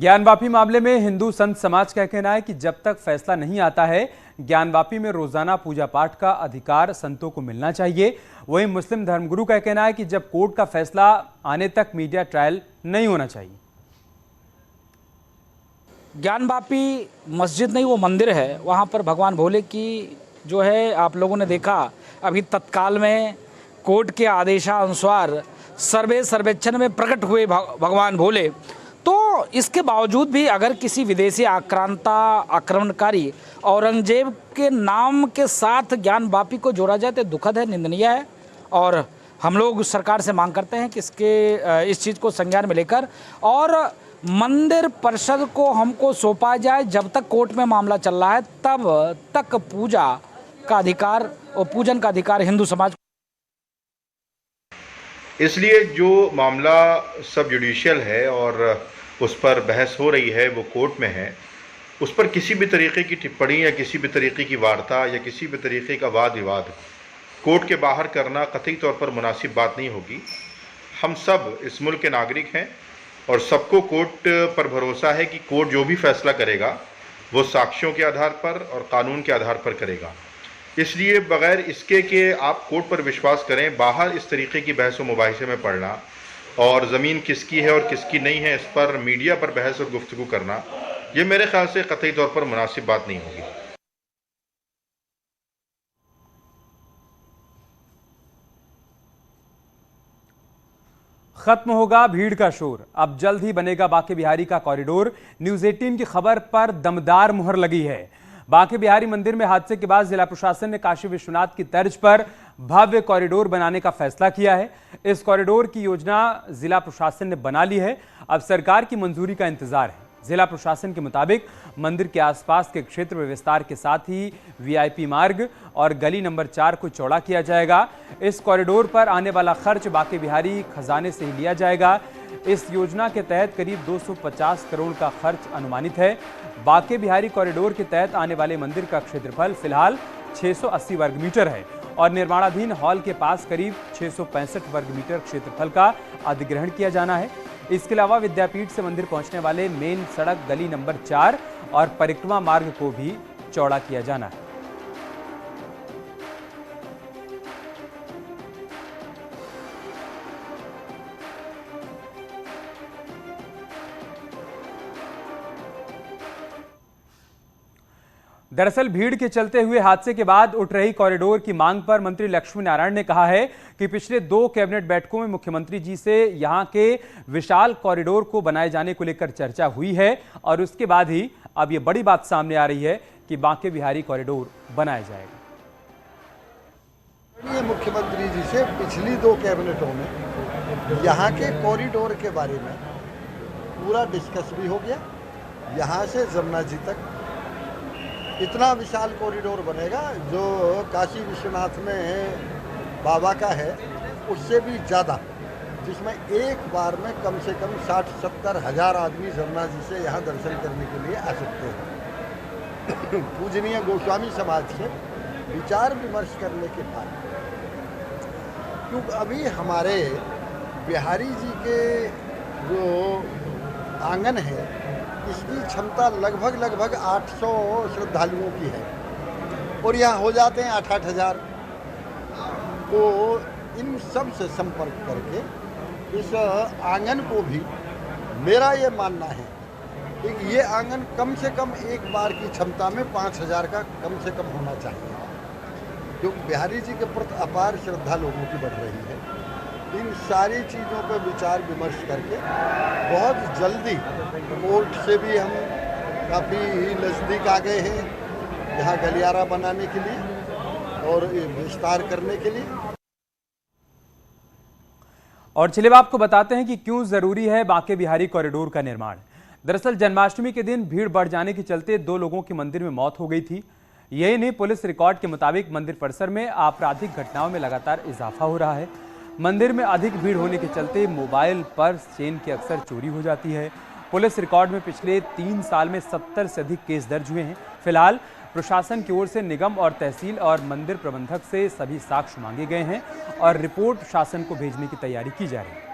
ज्ञानवापी मामले में हिंदू संत समाज का कहना है कि जब तक फैसला नहीं आता है, ज्ञानवापी में रोजाना पूजा पाठ का अधिकार संतों को मिलना चाहिए। वहीं मुस्लिम धर्मगुरु का कहना है कि जब कोर्ट का फैसला आने तक मीडिया ट्रायल नहीं होना चाहिए। ज्ञानवापी मस्जिद नहीं, वो मंदिर है। वहाँ पर भगवान भोले की जो है, आप लोगों ने देखा अभी तत्काल में कोर्ट के आदेशानुसार सर्वेक्षण में प्रकट हुए भगवान भोले। तो इसके बावजूद भी अगर किसी विदेशी आक्रमणकारी औरंगजेब के नाम के साथ ज्ञानवापी को जोड़ा जाए तो दुखद है, निंदनीय है। और हम लोग सरकार से मांग करते हैं कि इस चीज़ को संज्ञान में लेकर और मंदिर परिषद को हमको सौंपा जाए। जब तक कोर्ट में मामला चल रहा है तब तक पूजा का अधिकार और पूजन का अधिकार हिंदू समाज। इसलिए जो मामला सब जुडिशियल है और उस पर बहस हो रही है, वो कोर्ट में है, उस पर किसी भी तरीके की टिप्पणी या किसी भी तरीके की वार्ता या किसी भी तरीके का वाद विवाद कोर्ट के बाहर करना कतई तौर पर मुनासिब बात नहीं होगी। हम सब इस मुल्क के नागरिक हैं और सबको कोर्ट पर भरोसा है कि कोर्ट जो भी फैसला करेगा वो साक्ष्यों के आधार पर और कानून के आधार पर करेगा। इसलिए बगैर इसके कि आप कोर्ट पर विश्वास करें, बाहर इस तरीके की बहस व मुबाहिसे में पड़ना और ज़मीन किसकी है और किसकी नहीं है, इस पर मीडिया पर बहस और गुफ्तगू करना, ये मेरे ख्याल से कतई तौर पर मुनासिब बात नहीं होगी। खत्म होगा भीड़ का शोर, अब जल्द ही बनेगा बांके बिहारी का कॉरिडोर। न्यूज़ 18 की खबर पर दमदार मुहर लगी है। बांके बिहारी मंदिर में हादसे के बाद जिला प्रशासन ने काशी विश्वनाथ की तर्ज पर भव्य कॉरिडोर बनाने का फैसला किया है। इस कॉरिडोर की योजना जिला प्रशासन ने बना ली है, अब सरकार की मंजूरी का इंतजार है। जिला प्रशासन के मुताबिक मंदिर के आसपास के क्षेत्र में विस्तार के साथ ही वीआईपी मार्ग और गली नंबर 4 को चौड़ा किया जाएगा। इस कॉरिडोर पर आने वाला खर्च बांके बिहारी खजाने से ही लिया जाएगा। इस योजना के तहत करीब 250 करोड़ का खर्च अनुमानित है। बांके बिहारी कॉरिडोर के तहत आने वाले मंदिर का क्षेत्रफल फिलहाल 680 वर्ग मीटर है और निर्माणाधीन हॉल के पास करीब 665 वर्ग मीटर क्षेत्रफल का अधिग्रहण किया जाना है। इसके अलावा विद्यापीठ से मंदिर पहुंचने वाले मेन सड़क गली नंबर 4 और परिक्रमा मार्ग को भी चौड़ा किया जाना है। दरअसल भीड़ के चलते हुए हादसे के बाद उठ रही कॉरिडोर की मांग पर मंत्री लक्ष्मी नारायण ने कहा है कि पिछले 2 कैबिनेट बैठकों में मुख्यमंत्री जी से यहां के विशाल कॉरिडोर को बनाए जाने को लेकर चर्चा हुई है और उसके बाद ही अब यह बड़ी बात सामने आ रही है कि बांके बिहारी कॉरिडोर बनाया जाएगा। मुख्यमंत्री जी से पिछली 2 कैबिनेटों में यहाँ के कॉरिडोर के बारे में पूरा डिस्कस भी हो गया। यहाँ से जमुना जी तक इतना विशाल कॉरिडोर बनेगा जो काशी विश्वनाथ में बाबा का है उससे भी ज़्यादा, जिसमें एक बार में कम से कम 60-70 हज़ार आदमी जमुना जी से यहाँ दर्शन करने के लिए आ सकते हैं। पूजनीय गोस्वामी समाज से विचार विमर्श करने के बाद, क्योंकि अभी हमारे बिहारी जी के जो आंगन है इसकी क्षमता लगभग 800 श्रद्धालुओं की है और यहाँ हो जाते हैं 8-8 हज़ार। तो इन सब से संपर्क करके इस आंगन को भी, मेरा ये मानना है कि ये आंगन कम से कम एक बार की क्षमता में 5000 का कम से कम होना चाहिए, क्योंकि बिहारी जी के प्रति अपार श्रद्धा लोगों की बढ़ रही है। इन सारी चीज़ों पर विचार विमर्श करके बहुत जल्दी कोर्ट से भी हम काफ़ी नज़दीक आ गए हैं यहाँ गलियारा बनाने के लिए और विस्तार करने के लिए। और चलिए आपको बताते हैं कि क्यों जरूरी है बांके बिहारी कॉरिडोर का निर्माण। दरअसल जन्माष्टमी के दिन भीड़ बढ़ जाने के चलते 2 लोगों की मंदिर में मौत हो गई थी। यही नहीं, पुलिस रिकॉर्ड के मुताबिक मंदिर परिसर में आपराधिक घटनाओं में लगातार इजाफा हो रहा है। मंदिर में अधिक भीड़ होने के चलते मोबाइल, पर्स, चेन की अक्सर चोरी हो जाती है। पुलिस रिकॉर्ड में पिछले 3 साल में 70 से अधिक केस दर्ज हुए हैं। फिलहाल प्रशासन की ओर से निगम और तहसील और मंदिर प्रबंधक से सभी साक्ष्य मांगे गए हैं और रिपोर्ट शासन को भेजने की तैयारी की जा रही है।